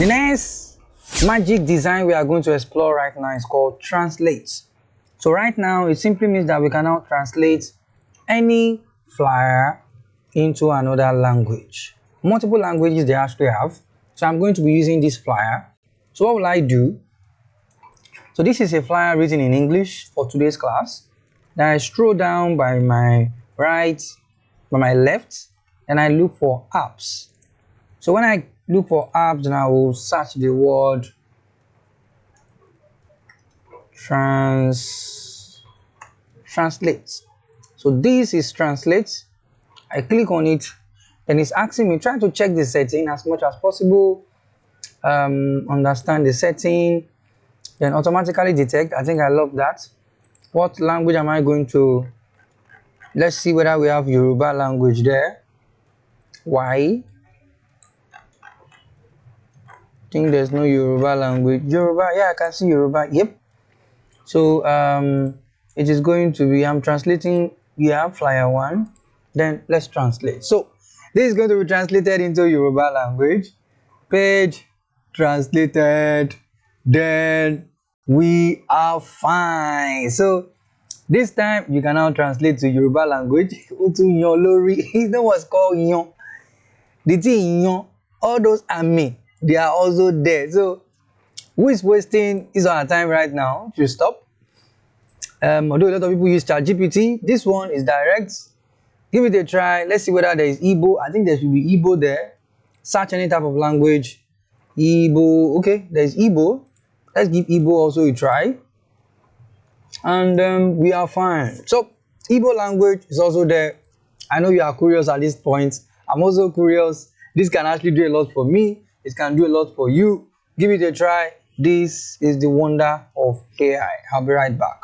The next magic design we are going to explore right now is called translate. So right now it simply means that we can now translate any flyer into another language. Multiple languages they actually have. So I'm going to be using this flyer. So what will I do? So this is a flyer written in English for today's class. Then I scroll down by my left, and I look for apps. So when I look for apps, then I will search the word translate. So this is translate. I click on it, and it's asking me, try to check the setting as much as possible, understand the setting, then automatically detect. I think I love that. What language am I going to? Let's see whether we have Yoruba language there. Why? I think there's no Yoruba language. Yoruba, yeah, I can see Yoruba. Yep. So it is going to be, I'm translating. You have flyer 1. Then let's translate. So this is going to be translated into Yoruba language. Page translated. Then we are fine. So this time you can now translate to Yoruba language. You know what's called yon. The thing yon, all those me, they are also there. So who is wasting is our time right now to stop? Although a lot of people use ChatGPT, this one is direct. Give it a try. Let's see whether there is Igbo. I think there should be Igbo there. Search any type of language. Igbo. Okay, there's Igbo. Let's give Igbo also a try. And we are fine. So Igbo language is also there. I know you are curious at this point. I'm also curious. This can actually do a lot for me. It can do a lot for you. Give it a try. This is the wonder of AI. I'll be right back.